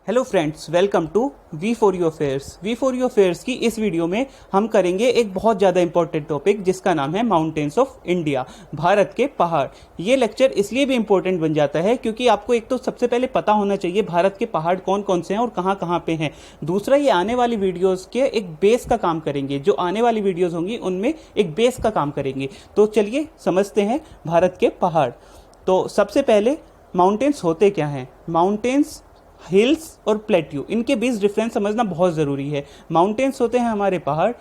Hello friends, welcome to we for you affairs. We for you affairs की इस video में हम करेंगे एक बहुत ज़्यादा इंपॉर्टेंट टॉपिक जिसका नाम है माउंटेन्स ऑफ इंडिया, भारत के पहाड़। ये लेक्चर इसलिए भी इंपॉर्टेंट बन जाता है क्योंकि आपको एक तो सबसे पहले पता होना चाहिए भारत के पहाड़ कौन कौन से हैं और कहाँ कहाँ पे हैं। दूसरा, ये आने वाली वीडियोज़ के एक बेस का काम करेंगे, जो आने वाली वीडियोज़ होंगी उनमें एक बेस का काम करेंगे। तो चलिए समझते हैं भारत के पहाड़। तो सबसे पहले माउंटेन्स होते क्या हैं। माउंटेन्स, हिल्स और प्लेट्यू, इनके बीच डिफरेंस समझना बहुत ज़रूरी है। माउंटेन्स होते हैं हमारे पहाड़,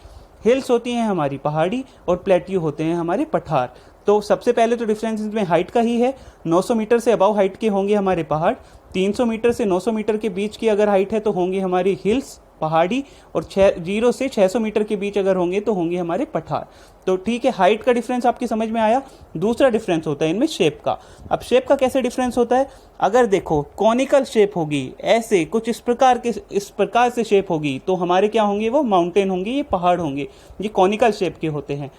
हिल्स होती हैं हमारी पहाड़ी और प्लेट्यू होते हैं हमारे पठार। तो सबसे पहले तो डिफरेंस इसमें हाइट का ही है। 900 मीटर से अबव हाइट के होंगे हमारे पहाड़, 300 मीटर से 900 मीटर के बीच की अगर हाइट है तो होंगे हमारी हिल्स पहाड़ी, और 0 से 600 मीटर के बीच अगर होंगे तो होंगे हमारे पठार। तो ठीक है, हाइट का डिफरेंस आपकी समझ में आया। दूसरा डिफरेंस होता है इनमें शेप का। अब शेप का कैसे डिफरेंस होता है, अगर देखो कॉनिकल शेप होगी, ऐसे कुछ इस प्रकार से शेप होगी तो हमारे क्या होंगे, वो माउंटेन होंगे, ये पहाड़ होंगे, ये कॉनिकल शेप के होते हैं।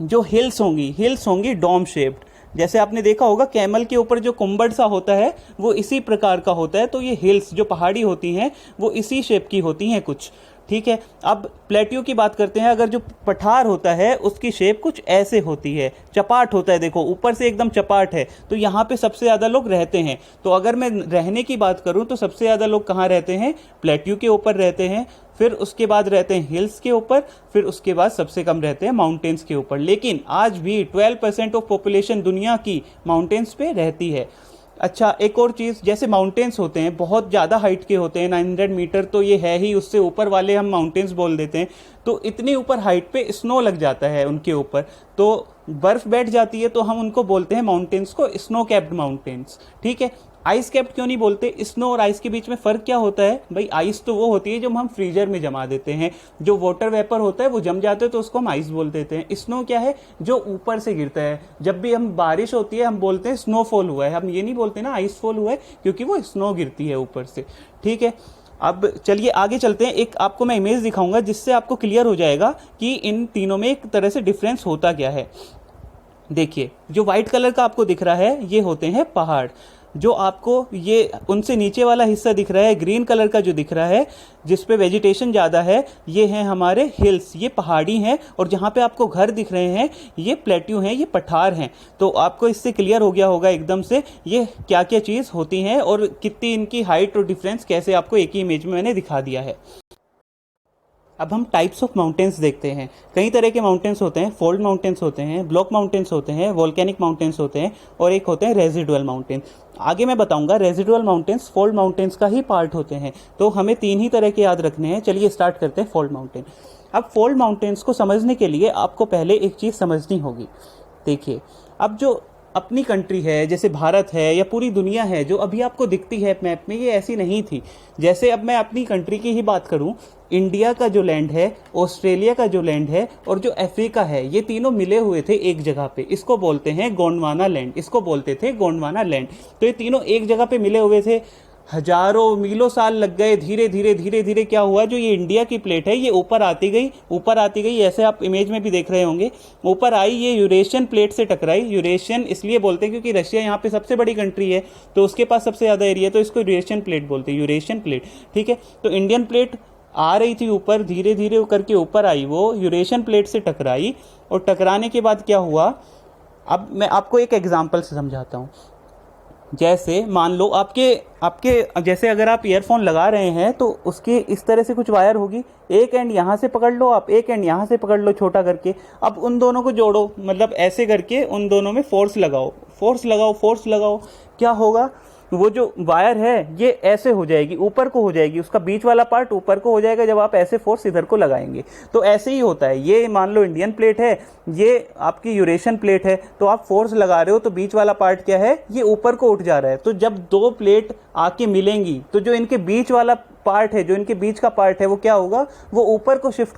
जो हिल्स होंगी डोम शेप्ड। जैसे आपने देखा होगा कैमल के ऊपर जो कुंबड़ सा होता है वो इसी प्रकार का होता है। तो ये हिल्स जो पहाड़ी होती हैं वो इसी शेप की होती हैं कुछ, ठीक है। अब प्लेट्यू की बात करते हैं। अगर जो पठार होता है उसकी शेप कुछ ऐसे होती है, चपाट होता है, देखो ऊपर से एकदम चपाट है। तो यहाँ पे सबसे ज़्यादा लोग रहते हैं। तो अगर मैं रहने की बात करूँ तो सबसे ज़्यादा लोग कहाँ रहते हैं, प्लेट्यू के ऊपर रहते हैं, फिर उसके बाद रहते हैं हिल्स के ऊपर, फिर उसके बाद सबसे कम रहते हैं माउंटेन्स के ऊपर। लेकिन आज भी 12% ऑफ पॉपुलेशन दुनिया की माउंटेन्स पे रहती है। अच्छा, एक और चीज़, जैसे माउंटेन्स होते हैं बहुत ज़्यादा हाइट के होते हैं, 900 मीटर तो ये है ही, उससे ऊपर वाले हम माउंटेन्स बोल देते हैं। तो इतनी ऊपर हाइट पे स्नो लग जाता है उनके ऊपर, तो बर्फ़ बैठ जाती है, तो हम उनको बोलते हैं माउंटेन्स को स्नो कैप्ड माउंटेन्स, ठीक है। आइस कैप्ड क्यों नहीं बोलते। स्नो और आइस के बीच में फ़र्क क्या होता है भाई, आइस तो वो होती है जो हम फ्रीजर में जमा देते हैं, जो वाटर वेपर होता है वो जम जाते हैं तो उसको हम आइस बोल देते हैं। स्नो क्या है, जो ऊपर से गिरता है। जब भी हम बारिश होती है हम बोलते हैं स्नोफॉल हुआ है, हम ये नहीं बोलते ना आइस फॉल हुआ है, क्योंकि वो स्नो गिरती है ऊपर से, ठीक है। अब चलिए आगे चलते हैं। एक आपको मैं इमेज दिखाऊंगा जिससे आपको क्लियर हो जाएगा कि इन तीनों में एक तरह से डिफरेंस होता क्या है। देखिए, जो व्हाइट कलर का आपको दिख रहा है ये होते हैं पहाड़। जो आपको ये उनसे नीचे वाला हिस्सा दिख रहा है ग्रीन कलर का जो दिख रहा है, जिस पे वेजिटेशन ज़्यादा है, ये हैं हमारे हिल्स, ये पहाड़ी हैं। और जहाँ पे आपको घर दिख रहे हैं ये प्लेट्यू हैं, ये पठार हैं। तो आपको इससे क्लियर हो गया होगा एकदम से ये क्या क्या चीज़ होती हैं और कितनी इनकी हाइट और डिफरेंस कैसे आपको एक ही इमेज में मैंने दिखा दिया है। अब हम टाइप्स ऑफ माउंटेन्स देखते हैं। कई तरह के माउंटेन्स होते हैं, फोल्ड माउंटेन्स होते हैं, ब्लॉक माउंटेन्स होते हैं, वोल्केनिक माउंटेन्स होते हैं, और एक होते हैं रेजिडुअल माउंटेन। आगे मैं बताऊंगा। रेजिडुअल माउंटेन्स फोल्ड माउंटेन्स का ही पार्ट होते हैं। तो हमें 3 ही तरह के याद रखने हैं। चलिए स्टार्ट करते हैं फोल्ड माउंटेन। अब फोल्ड माउंटेन्स को समझने के लिए आपको पहले एक चीज़ समझनी होगी। देखिए, अब जो अपनी कंट्री है, जैसे भारत है या पूरी दुनिया है, जो अभी आपको दिखती है मैप में, ये ऐसी नहीं थी। जैसे अब मैं अपनी कंट्री की ही बात करूं, इंडिया का जो लैंड है, ऑस्ट्रेलिया का जो लैंड है और जो अफ्रीका है, ये तीनों मिले हुए थे एक जगह पे। इसको बोलते हैं गोंडवाना लैंड, इसको बोलते थे गोंडवाना लैंड। तो ये तीनों एक जगह पे मिले हुए थे। हजारों मीलों साल लग गए। धीरे धीरे क्या हुआ, जो ये इंडिया की प्लेट है ये ऊपर आती गई। ऐसे आप इमेज में भी देख रहे होंगे, ऊपर आई, ये यूरेशियन प्लेट से टकराई। यूरेशियन इसलिए बोलते हैं क्योंकि रशिया यहाँ पे सबसे बड़ी कंट्री है, तो उसके पास सबसे ज़्यादा एरिया, तो इसको यूरेशियन प्लेट बोलते हैं, यूरेशियन प्लेट, ठीक है। तो इंडियन प्लेट आ रही थी ऊपर, धीरे धीरे करके ऊपर आई, वो यूरेशियन प्लेट से टकराई। और टकराने के बाद क्या हुआ, अब मैं आपको एक एग्जाम्पल से समझाता हूँ। जैसे मान लो आपके जैसे अगर आप ईयरफोन लगा रहे हैं तो उसकी इस तरह से कुछ वायर होगी, एक एंड यहाँ से पकड़ लो आप, एक एंड यहाँ से पकड़ लो छोटा करके। अब उन दोनों को जोड़ो, मतलब ऐसे करके उन दोनों में फोर्स लगाओ। क्या होगा, वो जो वायर है ये ऐसे हो जाएगी, ऊपर को हो जाएगी, उसका बीच वाला पार्ट ऊपर को हो जाएगा जब आप ऐसे फोर्स इधर को लगाएंगे। तो ऐसे ही होता है। ये मान लो इंडियन प्लेट है, ये आपकी यूरेशियन प्लेट है, तो आप फोर्स लगा रहे हो तो बीच वाला पार्ट क्या है, ये ऊपर को उठ जा रहा है। तो जब 2 प्लेट आके मिलेंगी तो जो इनके बीच वाला पार्ट है, जो इनके बीच का पार्ट है, वो क्या होगा, वो ऊपर को शिफ्ट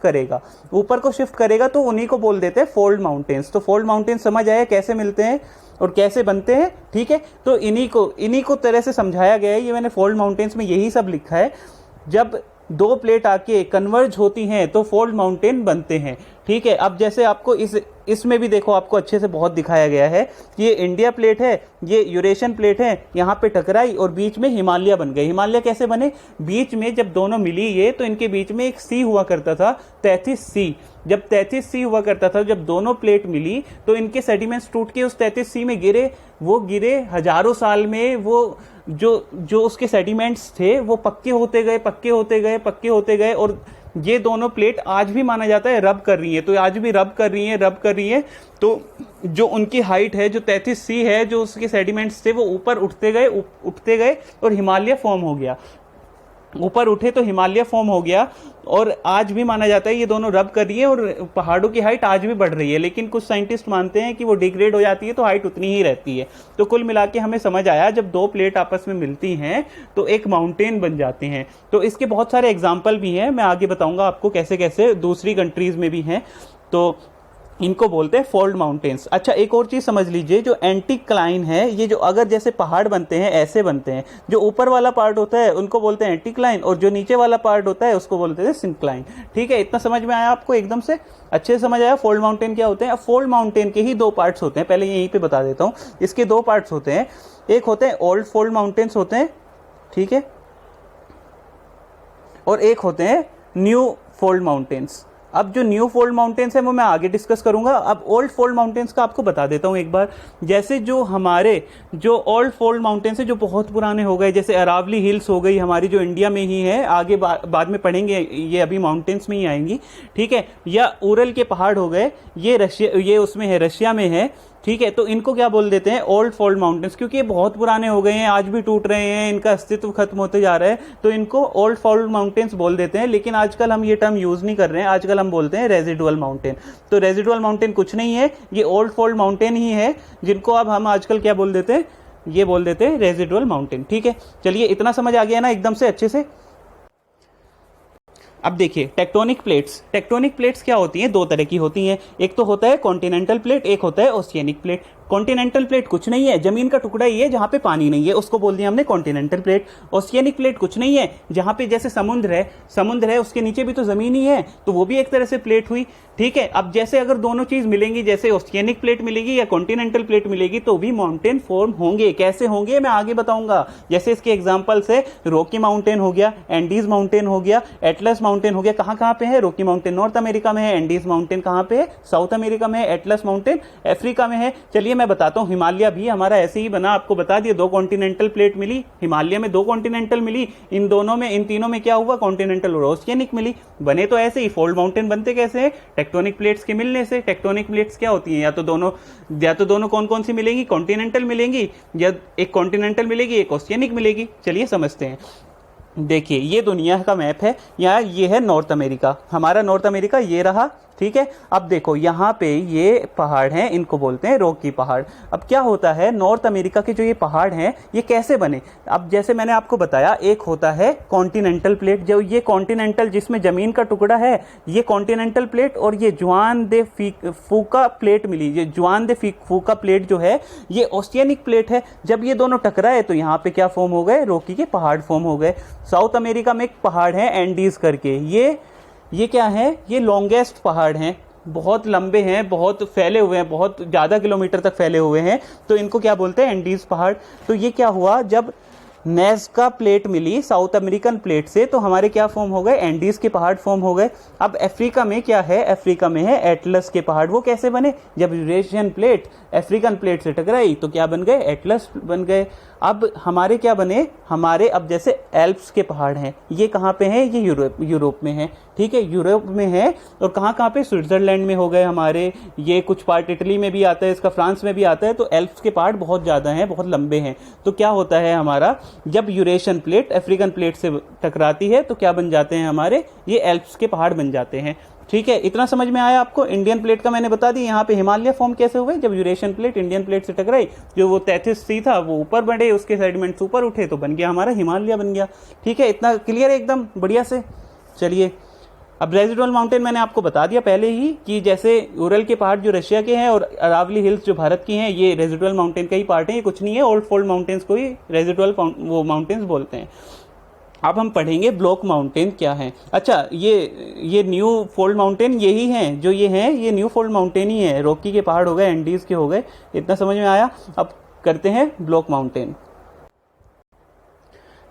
करेगा। तो उन्हीं को बोल देते हैं फोल्ड माउंटेन्स। तो फोल्ड माउंटेन्स समझ आया कैसे मिलते हैं और कैसे बनते हैं, ठीक है। तो इन्हीं को तरह से समझाया गया है। ये मैंने फोल्ड माउंटेन्स में यही सब लिखा है। जब दो प्लेट आके कन्वर्ज होती हैं तो फोल्ड माउंटेन बनते हैं। ठीक है, अब जैसे आपको इसमें भी देखो आपको अच्छे से बहुत दिखाया गया है कि ये इंडिया प्लेट है, ये यूरेशियन प्लेट है, यहाँ पे टकराई और बीच में हिमालय बन गए। हिमालय कैसे बने? बीच में जब दोनों मिली ये, तो इनके बीच में एक सी हुआ करता था, 33 सी। जब 33 सी हुआ करता था, जब दोनों प्लेट मिली तो इनके सेडिमेंट्स टूट के उस 33 सी में गिरे। वो गिरे हजारों साल में, वो जो उसके सेडिमेंट्स थे वो पक्के होते गए, पक्के होते गए, पक्के होते गए, और ये दोनों प्लेट आज भी माना जाता है रब कर रही है। तो आज भी रब कर रही है, रब कर रही है। तो जो उनकी हाइट है, जो 33 सी है, जो उसके सेडिमेंट्स थे वो ऊपर उठते गए, उठते गए और हिमालय फॉर्म हो गया। ऊपर उठे तो हिमालय फॉर्म हो गया, और आज भी माना जाता है ये दोनों रब कर रही है और पहाड़ों की हाइट आज भी बढ़ रही है। लेकिन कुछ साइंटिस्ट मानते हैं कि वो डिग्रेड हो जाती है तो हाइट उतनी ही रहती है। तो कुल मिला के हमें समझ आया, जब दो प्लेट आपस में मिलती हैं तो एक माउंटेन बन जाते हैं। तो इसके बहुत सारे एग्जाम्पल भी हैं, मैं आगे बताऊंगा आपको कैसे कैसे दूसरी कंट्रीज में भी हैं। तो इनको बोलते हैं फोल्ड माउंटेन्स। अच्छा, एक और चीज समझ लीजिए, जो एंटीक्लाइन है, ये जो अगर जैसे पहाड़ बनते हैं ऐसे बनते हैं, जो ऊपर वाला पार्ट होता है उनको बोलते हैं एंटीक्लाइन, और जो नीचे वाला पार्ट होता है उसको बोलते हैं सिंक्लाइन। ठीक है, इतना समझ में आया आपको? एकदम से अच्छे से समझ आया फोल्ड माउंटेन क्या होते हैं। अब फोल्ड माउंटेन के ही दो पार्ट्स होते हैं, पहले यहीं पे बता देता हूं। इसके दो पार्ट्स होते हैं, एक होते हैं ओल्ड फोल्ड माउंटेन्स होते हैं, ठीक है, और एक होते हैं न्यू फोल्ड माउंटेन्स। अब जो न्यू फोल्ड माउंटेन्स है वो मैं आगे डिस्कस करूंगा। अब ओल्ड फोल्ड माउंटेन्स का आपको बता देता हूं एक बार। जैसे जो हमारे जो ओल्ड फोल्ड माउंटेन्स है, जो बहुत पुराने हो गए, जैसे अरावली हिल्स हो गई हमारी, जो इंडिया में ही है, आगे बाद में पढ़ेंगे, ये अभी माउंटेन्स में ही आएंगी। ठीक है, या उरल के पहाड़ हो गए, ये उसमें है, रशिया में है। ठीक है, तो इनको क्या बोल देते हैं? ओल्ड फोल्ड माउंटेन्स, क्योंकि ये बहुत पुराने हो गए हैं, आज भी टूट रहे हैं, इनका अस्तित्व खत्म होते जा रहा है, तो इनको ओल्ड फोल्ड माउंटेन्स बोल देते हैं। लेकिन आजकल हम ये टर्म यूज नहीं कर रहे हैं, आजकल हम बोलते हैं रेजिडुअल माउंटेन। तो रेजिडुअल माउंटेन कुछ नहीं है, ये ओल्ड फोल्ड माउंटेन ही है, जिनको अब हम आजकल क्या बोल देते हैं? ये बोल देते हैं रेजिडुअल माउंटेन। ठीक है, चलिए इतना समझ आ गया ना एकदम से अच्छे से। अब देखिए टेक्टोनिक प्लेट्स। टेक्टोनिक प्लेट्स क्या होती हैं? दो तरह की होती हैं, एक तो होता है कॉन्टिनेंटल प्लेट, एक होता है ओशियनिक प्लेट। कॉन्टिनेंटल प्लेट कुछ नहीं है, जमीन का टुकड़ा ही है जहां पे पानी नहीं है, उसको बोल दिया हमने कॉन्टिनेंटल प्लेट। ओशियनिक प्लेट कुछ नहीं है, जहां पे जैसे समुद्र है उसके नीचे भी तो जमीन ही है, तो वो भी एक तरह से प्लेट हुई। ठीक है, अब जैसे अगर दोनों चीज मिलेंगी, जैसे ओशियनिक प्लेट मिलेगी या कॉन्टिनेंटल प्लेट मिलेगी, तो भी माउंटेन फॉर्म होंगे। कैसे होंगे मैं आगे बताऊंगा। जैसे इसके एग्जाम्पल्स है, रॉकी माउंटेन हो गया, एंडीज माउंटेन हो गया, एटलस माउंटेन हो गया। कहां कहां पे है? रॉकी माउंटेन नॉर्थ अमेरिका में है, एंडीज माउंटेन कहां पे है? साउथ अमेरिका में है, एटलस माउंटेन अफ्रीका में है। चलिए मैं बताता हूं, हिमालय भी हमारा ऐसे ही बना, आपको बता दिया, दो कॉन्टिनेंटल प्लेट मिली, हिमालय में दो कॉन्टिनेंटल मिली, इन दोनों में, इन तीनों में क्या हुआ? कॉन्टिनेंटल और ओशियनिक मिली। बने तो ऐसे ही। फोल्ड माउंटेन बनते कैसे हैं? टेक्टोनिक प्लेट्स के मिलने से। टेक्टोनिक प्लेट्स क्या होती हैं? या तो दोनों कौन कौन सी मिलेंगी? कॉन्टिनेंटल मिलेंगी, या एक कॉन्टिनेंटल मिलेगी, एक ओशियनिक मिलेगी। चलिए समझते हैं। देखिए ये दुनिया का मैप है, यहाँ ये है नॉर्थ अमेरिका, हमारा नॉर्थ अमेरिका ये रहा। ठीक है, अब देखो यहाँ पे ये पहाड़ हैं, इनको बोलते हैं रॉकी पहाड़। अब क्या होता है, नॉर्थ अमेरिका के जो ये पहाड़ हैं ये कैसे बने? अब जैसे मैंने आपको बताया, एक होता है कॉन्टिनेंटल प्लेट, जो ये कॉन्टिनेंटल जिसमें जमीन का टुकड़ा है, ये कॉन्टिनेंटल प्लेट, और ये जुआन दे फूका प्लेट मिली। ये जुआन दे फूका प्लेट जो है ये ओशियनिक प्लेट है। जब ये दोनों टकराए तो यहाँ पे क्या फॉर्म हो गए? रॉकी के पहाड़ फॉर्म हो गए। साउथ अमेरिका में एक पहाड़ है एंडीज करके, ये क्या है? ये लॉन्गेस्ट पहाड़ हैं, बहुत लंबे हैं, बहुत फैले हुए हैं, बहुत ज़्यादा किलोमीटर तक फैले हुए हैं, तो इनको क्या बोलते हैं? एंडीज पहाड़। तो ये क्या हुआ, जब नेज़का प्लेट मिली साउथ अमेरिकन प्लेट से, तो हमारे क्या फॉर्म हो गए? एंडीज के पहाड़ फॉर्म हो गए। अब अफ्रीका में क्या है? अफ्रीका में है एटलस के पहाड़। वो कैसे बने? जब यूरेशियन प्लेट अफ्रीकन प्लेट से टकराई तो क्या बन गए? एटलस बन गए। अब हमारे क्या बने? हमारे अब जैसे एल्प्स के पहाड़ हैं, ये कहाँ पे हैं? ये यूरोप में है। ठीक है, यूरोप में है। और कहाँ कहाँ पे? स्विट्जरलैंड में हो गए हमारे, ये कुछ पार्ट इटली में भी आता है, इसका फ्रांस में भी आता है। तो एल्प्स के पहाड़ बहुत ज़्यादा हैं, बहुत लंबे हैं। तो क्या होता है हमारा, जब यूरेशियन प्लेट अफ्रीकन प्लेट से टकराती है तो क्या बन जाते हैं हमारे? ये एल्प्स के पहाड़ बन जाते हैं। ठीक है, इतना समझ में आया आपको? इंडियन प्लेट का मैंने बता दी, यहाँ पे हिमालय फॉर्म कैसे हुए? जब यूरेशियन प्लेट इंडियन प्लेट से टकराई, जो वो 33 सी था वो ऊपर बढ़े, उसके सेडिमेंट्स ऊपर उठे, तो बन गया हमारा हिमालय बन गया। ठीक है, इतना क्लियर है एकदम बढ़िया से। चलिए अब रेजिडुअल माउंटेन मैंने आपको बता दिया पहले ही, कि जैसे उरल के पहाड़ जो रशिया के हैं और अरावली हिल्स जो भारत की हैं, ये रेजिडुअल माउंटेन का ही पार्ट है, ये कुछ नहीं है। ओल्ड फोल्ड माउंटेन्स को ही रेजिडुअल वो माउंटेन्स बोलते हैं। अब हम पढ़ेंगे ब्लॉक माउंटेन क्या है। अच्छा, ये न्यू फोल्ड माउंटेन यही हैं जो ये हैं, ये न्यू फोल्ड माउंटेन ही है। रॉकी के पहाड़ हो गए, एंडीज के हो गए, इतना समझ में आया। अब करते हैं ब्लॉक माउंटेन।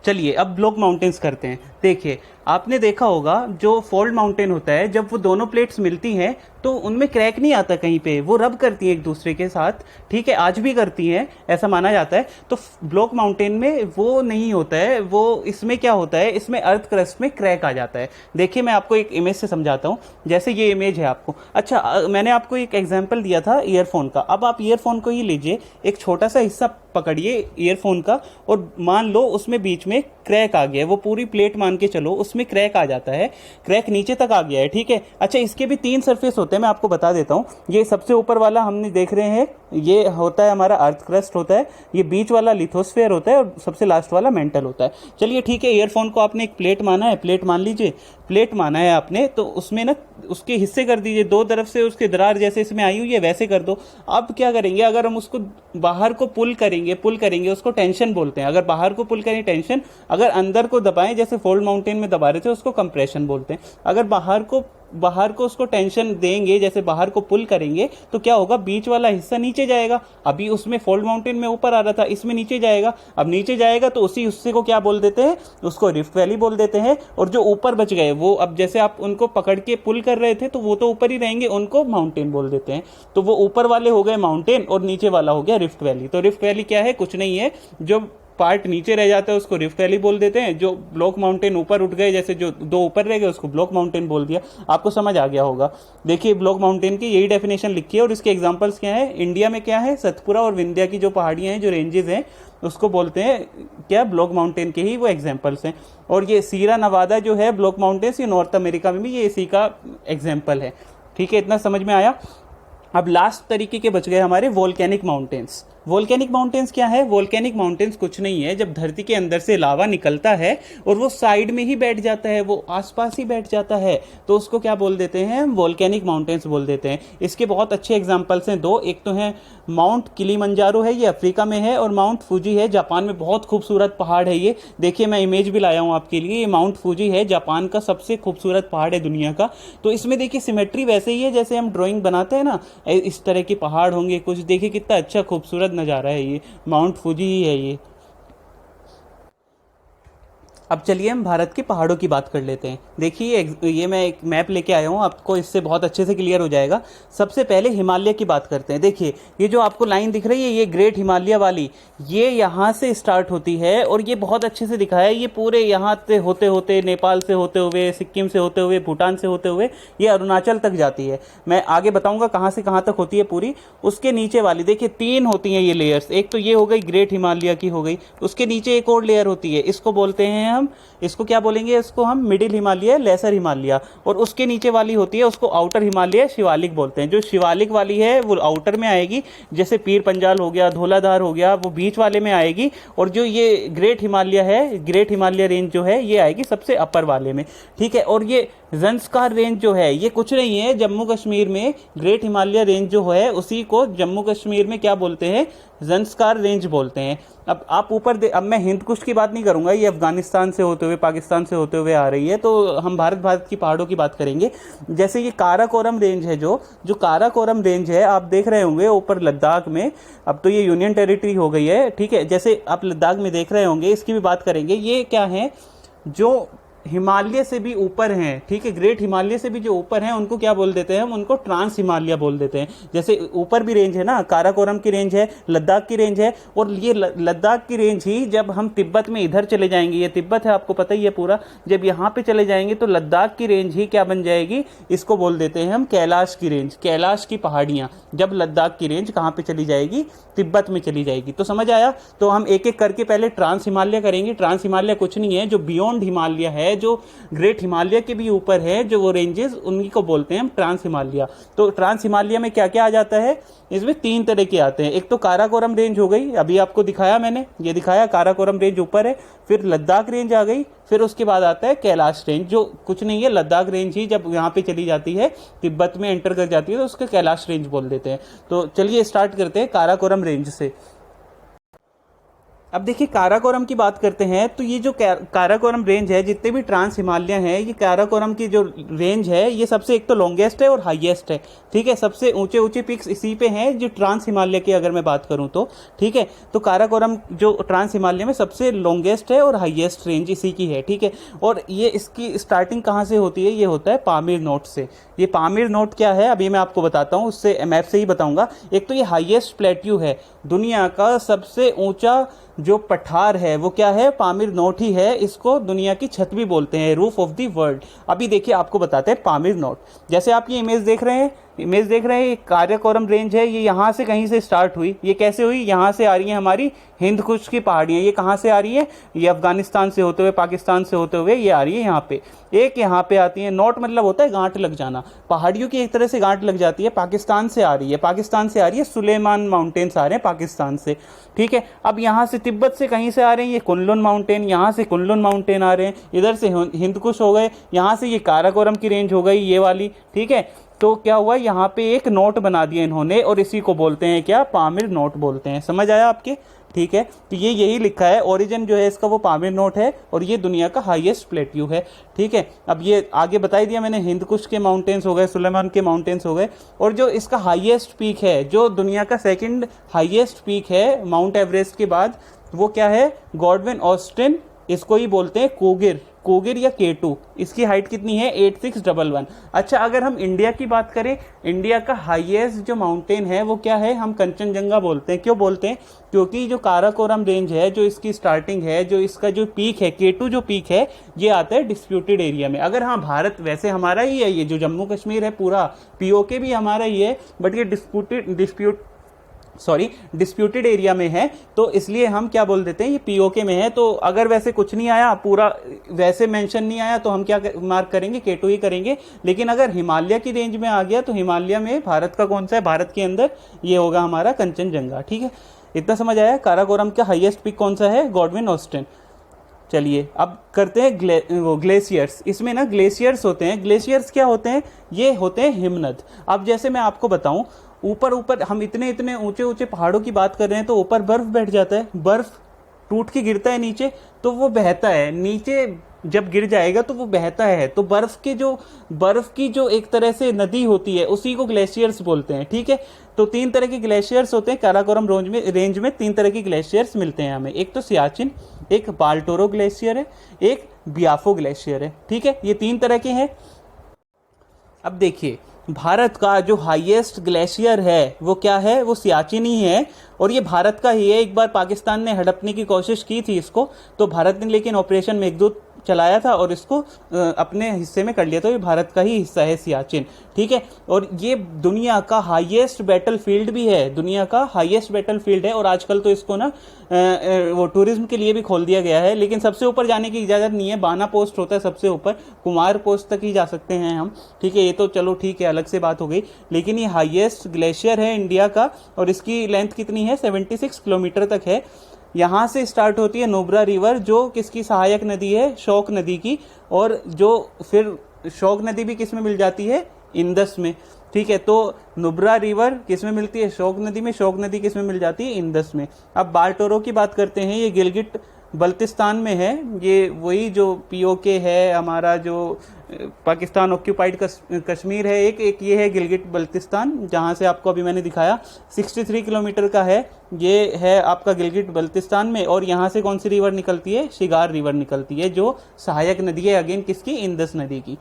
चलिए अब ब्लॉक माउंटेन्स करते हैं। देखिए, आपने देखा होगा जो फोल्ड माउंटेन होता है, जब वो दोनों प्लेट्स मिलती हैं तो उनमें क्रैक नहीं आता कहीं पे, वो रब करती हैं एक दूसरे के साथ, ठीक है, आज भी करती हैं, ऐसा माना जाता है। तो ब्लॉक माउंटेन में वो नहीं होता है, वो इसमें क्या होता है, इसमें अर्थ क्रस्ट में क्रैक आ जाता है। देखिए मैं आपको एक इमेज से समझाता हूँ, जैसे ये इमेज है आपको। अच्छा, मैंने आपको एक एग्जाम्पल दिया था ईयरफोन का, अब आप ईयरफोन को ही लीजिए, एक छोटा सा हिस्सा पकड़िए ईयरफोन का और मान लो उसमें बीच में क्रैक आ गया है, वो पूरी प्लेट मान के चलो उसमें क्रैक आ जाता है, क्रैक नीचे तक आ गया है, ठीक है। अच्छा, इसके भी 3 सरफेस होते हैं, मैं आपको बता देता हूँ। ये सबसे ऊपर वाला हमने देख रहे हैं, ये होता है हमारा अर्थ क्रस्ट होता है, ये बीच वाला लिथोस्फेयर होता है और सबसे लास्ट वाला मेंटल होता है। चलिए ठीक है, ईयरफोन को आपने एक प्लेट माना है, प्लेट मान लीजिए, प्लेट माना है आपने, तो उसमें ना उसके हिस्से कर दीजिए, दो तरफ से उसके दरार जैसे इसमें आई हुई है वैसे कर दो। अब क्या करेंगे, अगर हम उसको बाहर को पुल करेंगे उसको टेंशन बोलते हैं। अगर बाहर को पुल करें टेंशन, अगर अंदर को दबाएं जैसे फोल्ड माउंटेन में दबा रहे थे उसको कंप्रेशन बोलते हैं। अगर बाहर को उसको टेंशन देंगे, जैसे बाहर को पुल करेंगे, तो क्या होगा, बीच वाला हिस्सा नीचे जाएगा। अभी उसमें फोल्ड माउंटेन में ऊपर आ रहा था, इसमें नीचे जाएगा। अब नीचे जाएगा तो उसी हिस्से को क्या बोल देते हैं, उसको रिफ्ट वैली बोल देते हैं। और जो ऊपर बच गए वो, अब जैसे आप उनको पकड़ के पुल कर रहे थे तो वो तो ऊपर ही रहेंगे, उनको माउंटेन बोल देते हैं। तो वो ऊपर वाले हो गए माउंटेन और नीचे वाला हो गया रिफ्ट वैली। तो रिफ्ट वैली क्या है, कुछ नहीं है, जो पार्ट नीचे रह जाता है उसको रिफ्ट वैली बोल देते हैं। जो ब्लॉक माउंटेन ऊपर उठ गए, जैसे जो 2 ऊपर रह गए उसको ब्लॉक माउंटेन बोल दिया। आपको समझ आ गया होगा। देखिए ब्लॉक माउंटेन की यही डेफिनेशन लिखी है और इसके एग्जांपल्स क्या है। इंडिया में क्या है, सतपुरा और विंध्या की जो पहाड़ियां हैं, जो रेंजेस हैं, उसको बोलते हैं क्या, ब्लॉक माउंटेन के ही वो एग्जाम्पल्स हैं। और ये सीरा नवादा जो है ब्लॉक माउंटेन्स, ये नॉर्थ अमेरिका में भी ये इसी का एग्जाम्पल है, ठीक है, इतना समझ में आया। अब लास्ट तरीके के बच गए हमारे वोल्केनिक माउंटेन्स। वोल्केनिक माउंटेन्स क्या है, वोल्केनिक माउंटेन्स कुछ नहीं है, जब धरती के अंदर से लावा निकलता है और वो साइड में ही बैठ जाता है, वो आसपास ही बैठ जाता है, तो उसको क्या बोल देते हैं, वोल्केनिक माउंटेन्स बोल देते हैं। इसके बहुत अच्छे एग्जांपल्स हैं 2, एक तो है माउंट किलीमंजारो है, ये अफ्रीका में है, और माउंट फूजी है, जापान में। बहुत खूबसूरत पहाड़ है ये, देखिए मैं इमेज भी लाया हूँ आपके लिए। ये माउंट फूजी है, जापान का सबसे खूबसूरत पहाड़ है दुनिया का। तो इसमें देखिए सिमेट्री वैसे ही है जैसे हम ड्राइंग बनाते हैं ना, इस तरह के पहाड़ होंगे कुछ, देखिए कितना अच्छा खूबसूरत नज़ारा है, ये माउंट फूजी ही है ये। अब चलिए हम भारत के पहाड़ों की बात कर लेते हैं। देखिए ये मैं एक मैप लेके आया हूँ, आपको इससे बहुत अच्छे से क्लियर हो जाएगा। सबसे पहले हिमालय की बात करते हैं। देखिए ये जो आपको लाइन दिख रही है, ये ग्रेट हिमालय वाली, ये यहाँ से स्टार्ट होती है और ये बहुत अच्छे से दिखा है, ये पूरे यहाँ से होते होते, नेपाल से होते हुए, सिक्किम से होते हुए, भूटान से होते हुए, ये अरुणाचल तक जाती है। मैं आगे बताऊँगा कहाँ से कहाँ तक होती है पूरी। उसके नीचे वाली देखिए 3 होती हैं ये लेयर्स, एक तो ये हो गई ग्रेट हिमालय की हो गई, उसके नीचे एक और लेयर होती है, इसको बोलते हैं हम, इसको क्या बोलेंगे, इसको हम मिडिल हिमालय, लेसर हिमालय। और उसके नीचे वाली होती है उसको आउटर हिमालय, शिवालिक बोलते हैं। जो शिवालिक वाली है वो आउटर में आएगी, जैसे पीर पंजाल हो गया, धौलाधार हो गया, वो बीच वाले में आएगी। और जो ये ग्रेट हिमालय है, ग्रेट हिमालय रेंज जो है, ये आएगी सबसे अपर वाले में, ठीक है। और ये ज़ंस्कार रेंज जो है, ये कुछ नहीं है, जम्मू कश्मीर में ग्रेट हिमालय रेंज जो है उसी को जम्मू कश्मीर में क्या बोलते हैं, ज़ंस्कार रेंज बोलते हैं। अब आप ऊपर अब मैं हिंद कुश की बात नहीं करूंगा, ये अफगानिस्तान से होते हुए, पाकिस्तान से होते हुए आ रही है, तो हम भारत की पहाड़ों की बात करेंगे। जैसे ये काराकोरम रेंज है, जो काराकोरम रेंज है, आप देख रहे होंगे ऊपर लद्दाख में, अब तो ये यूनियन टेरिटरी हो गई है, ठीक है, जैसे आप लद्दाख में देख रहे होंगे, इसकी भी बात करेंगे। ये क्या है, जो हिमालय से भी ऊपर हैं, ठीक है, ग्रेट हिमालय से भी जो ऊपर हैं उनको क्या बोल देते हैं हम, उनको ट्रांस हिमालय बोल देते हैं। जैसे ऊपर भी रेंज है ना, काराकोरम की रेंज है, लद्दाख की रेंज है, और ये लद्दाख की रेंज ही जब हम तिब्बत में इधर चले जाएंगे, ये तिब्बत है आपको पता ही है पूरा, जब यहाँ पे चले जाएंगे तो लद्दाख की रेंज ही क्या बन जाएगी, इसको बोल देते हैं हम कैलाश की रेंज, कैलाश की पहाड़ियाँ। जब लद्दाख की रेंज कहाँ पे चली जाएगी, तिब्बत में चली जाएगी। तो समझ आया। तो हम एक एक करके पहले ट्रांस हिमालय करेंगे। ट्रांस हिमालय कुछ नहीं है, जो बियॉन्ड हिमालय है, जो ग्रेट हिमालय के भी ऊपर है, जो वो रेंजेस, उन्हीं को बोलते हैं हम ट्रांस हिमालय। तो ट्रांस हिमालय में क्या क्या आ जाता है, इसमें 3 तरह के आते हैं। एक तो काराकोरम रेंज हो गई, अभी आपको दिखाया मैंने, ये दिखाया काराकोरम रेंज ऊपर है, फिर लद्दाख रेंज आ गई, फिर उसके बाद आता है कैलाश रेंज, जो कुछ नहीं है, लद्दाख रेंज ही जब यहाँ पे चली जाती है, तिब्बत में एंटर कर जाती है, तो उसको कैलाश रेंज बोल देते हैं। तो चलिए स्टार्ट करते हैं काराकोरम रेंज से। अब देखिए काराकोरम की बात करते हैं तो ये जो काराकोरम रेंज है, जितने भी ट्रांस हिमालयन है, ये काराकोरम की जो रेंज है ये सबसे एक तो लॉन्गेस्ट है और हाईएस्ट है। ठीक है, सबसे ऊंचे ऊंचे पिक्स इसी पे हैं जो ट्रांस हिमालय की अगर मैं बात करूं तो। ठीक है, तो काराकोरम जो ट्रांस हिमालय में सबसे लॉन्गेस्ट है और हाईएस्ट रेंज इसी की है। ठीक है, और ये इसकी स्टार्टिंग कहाँ से होती है? ये होता है पामीर नोट से। ये पामीर नोट क्या है अभी मैं आपको बताता हूँ, उससे मैप से ही बताऊंगा। एक तो ये हाईएस्ट प्लेट्यू है, दुनिया का सबसे ऊंचा जो पठार है वो क्या है? पामीर नोट ही है। इसको दुनिया की छत भी बोलते हैं, रूफ ऑफ द वर्ल्ड। अभी देखिए आपको बताते हैं पामीर नोट। जैसे आप ये इमेज देख रहे हैं, ये काराकोरम रेंज है, ये यहाँ से कहीं से स्टार्ट हुई। ये कैसे हुई? यहाँ से आ रही है हमारी हिंद कुश की पहाड़ियाँ। ये कहाँ से आ रही है? ये अफगानिस्तान से होते हुए, पाकिस्तान से होते हुए ये आ रही है यहाँ पे। एक यहाँ पे आती है। नोट मतलब होता है गांठ लग जाना, पहाड़ियों की एक तरह से गांठ लग जाती है। पाकिस्तान से आ रही है, सुलेमान माउंटेन्स आ रहे हैं पाकिस्तान से। ठीक है, अब यहाँ से तिब्बत से कहीं से आ रहे हैं ये कुनलुन माउंटेन, यहाँ से कुनलुन माउंटेन आ रहे हैं, इधर से हिंदकुश हो गए, यहाँ से ये काराकोरम की रेंज हो गई ये वाली। ठीक है, तो क्या हुआ? यहाँ पे एक नोट बना दिया इन्होंने और इसी को बोलते हैं क्या? पामीर नोट बोलते हैं। समझ आया आपके? ठीक है, तो ये यही लिखा है, ओरिजिन जो है इसका वो पामीर नोट है और ये दुनिया का हाईएस्ट प्लेट्यू है। ठीक है, अब ये आगे बता ही दिया मैंने, हिंदकुश के माउंटेन्स हो गए, सुलेमान के माउंटेन्स हो गए, और जो इसका हाईएस्ट पीक है, जो दुनिया का सेकंड हाईएस्ट पीक है माउंट एवरेस्ट के बाद, वो क्या है? गॉडविन ऑस्टिन, इसको ही बोलते हैं कोगिर या K2। इसकी हाइट कितनी है? 8611। अच्छा, अगर हम इंडिया की बात करें, इंडिया का हाईएस्ट जो माउंटेन है वो क्या है? हम कंचनजंगा बोलते हैं। क्यों बोलते हैं? क्योंकि जो काराकोरम रेंज है, जो इसकी स्टार्टिंग है, जो इसका जो पीक है K2 जो पीक है, ये आता है डिस्प्यूटेड एरिया में। अगर हाँ, भारत वैसे हमारा ही है, ये जो जम्मू कश्मीर है पूरा POK भी हमारा ही है, बट ये डिस्प्यूटेड एरिया में है, तो इसलिए हम क्या बोल देते हैं? ये POK में है। तो अगर वैसे कुछ नहीं आया, पूरा वैसे मेंशन नहीं आया, तो हम क्या मार्क करेंगे? K2 ही करेंगे। लेकिन अगर हिमालय की रेंज में आ गया तो हिमालय में भारत का कौन सा है? भारत के अंदर ये होगा हमारा कंचनजंगा। ठीक है, इतना समझ आया? काराकोरम का हाईएस्ट पिक कौन सा है? Godwin Austen. चलिए अब करते हैं ग्लेशियर्स। इसमें ना ग्लेशियर्स होते हैं। ग्लेशियर्स क्या होते हैं? ये होते हैं हिमनद। अब जैसे मैं आपको बताऊं, ऊपर हम इतने ऊंचे ऊंचे पहाड़ों की बात कर रहे हैं, तो ऊपर बर्फ बैठ जाता है, बर्फ टूट के गिरता है नीचे, तो वो बहता है नीचे। जब गिर जाएगा तो वो बहता है, तो बर्फ की जो एक तरह से नदी होती है उसी को ग्लेशियर्स बोलते हैं। ठीक है, तो 3 तरह के ग्लेशियर्स होते हैं काराकोरम रेंज में 3 तरह के ग्लेशियर्स मिलते हैं हमें। एक तो सियाचिन, एक बाल्टोरो ग्लेशियर है, एक बियाफो ग्लेशियर है। ठीक है, ये 3 तरह के हैं। अब देखिए, भारत का जो हाईएस्ट ग्लेशियर है वो क्या है? वो सियाचिन ही है, और ये भारत का ही है। एक बार पाकिस्तान ने हड़पने की कोशिश की थी इसको, तो भारत ने लेकिन ऑपरेशन मेघदूत चलाया था और इसको अपने हिस्से में कर लिया। तो ये भारत का ही हिस्सा है सियाचिन। ठीक है, और ये दुनिया का हाईएस्ट बैटल फील्ड भी है, दुनिया का हाईएस्ट बैटल फील्ड है। और आजकल तो इसको ना वो टूरिज्म के लिए भी खोल दिया गया है, लेकिन सबसे ऊपर जाने की इजाज़त नहीं है। बाना पोस्ट होता है सबसे ऊपर, कुमार पोस्ट तक ही जा सकते हैं हम। ठीक है, ये तो चलो ठीक है, अलग से बात हो गई। लेकिन ये हाईएस्ट ग्लेशियर है इंडिया का, और इसकी लेंथ कितनी है? 76 किलोमीटर तक है। यहाँ से स्टार्ट होती है नुब्रा रिवर, जो किसकी सहायक नदी है? शोक नदी की। और जो फिर शोक नदी भी किस में मिल जाती है? इंदस में। ठीक है, तो नुब्रा रिवर किस में मिलती है? शोक नदी में। शोक नदी किस में मिल जाती है? इंदस में। अब बाल्टोरो की बात करते हैं। ये गिलगिट बल्तिस्तान में है। ये वही जो POK है हमारा, जो पाकिस्तान ऑक्यूपाइड कश्मीर है, एक ये है गिलगिट बल्तिस्तान, जहाँ से आपको अभी मैंने दिखाया 63 किलोमीटर का है। ये है आपका गिलगिट बल्तिस्तान में, और यहाँ से कौन सी रिवर निकलती है? शिगार रिवर निकलती है, जो सहायक नदी है अगेन किसकी? इंदस नदी की।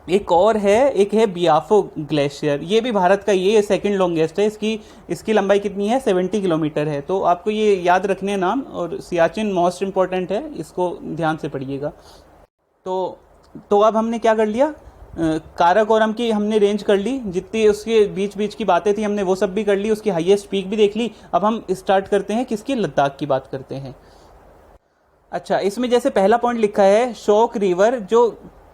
एक और है, एक है बियाफो ग्लेशियर, ये भी भारत का, ये सेकंड लॉन्गेस्ट है। इसकी लंबाई कितनी है? 70 किलोमीटर है। तो आपको ये याद रखने नाम, और सियाचिन मोस्ट इंपॉर्टेंट है, इसको ध्यान से पढ़िएगा। तो अब हमने क्या कर लिया? काराकोरम की हमने रेंज कर ली, जितनी उसके बीच की बातें थी हमने वो सब भी कर ली, उसकी हाईएस्ट पीक भी देख ली। अब हम स्टार्ट करते हैं किसकी? लद्दाख की बात करते हैं। अच्छा, इसमें जैसे पहला पॉइंट लिखा है, शोक रिवर जो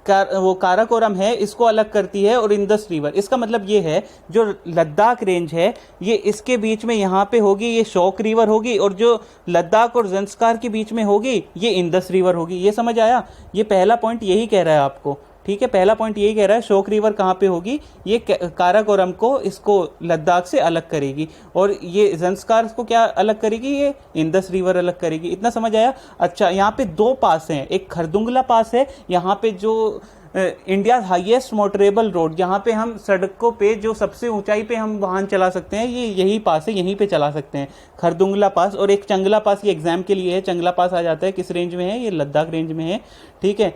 वो काराकोरम है इसको अलग करती है, और इंदस रिवर। इसका मतलब ये है, जो लद्दाख रेंज है ये इसके बीच में यहाँ पे होगी, ये शोक रिवर होगी, और जो लद्दाख और जंस्कार के बीच में होगी ये इंदस रिवर होगी। ये समझ आया? ये पहला पॉइंट यही कह रहा है आपको। ठीक है, पहला पॉइंट यही कह रहा है शोक रिवर कहाँ पे होगी, ये काराकोरम को, इसको लद्दाख से अलग करेगी, और ये ज़ंस्कार को क्या अलग करेगी, ये इंदस रिवर अलग करेगी। इतना समझ आया। अच्छा, यहाँ पे दो पास हैं, एक खरदुंगला पास है, यहाँ पे जो इंडिया हाईएस्ट मोटरेबल रोड, जहाँ पे हम सड़कों पे जो सबसे ऊंचाई पे हम वाहन चला सकते हैं, ये यही पास है, यहीं पे चला सकते हैं, खरदुंगला पास। और एक चंगला पास, ये एग्जाम के लिए है, चंगला पास आ जाता है, किस रेंज में है, ये लद्दाख रेंज में है। ठीक है,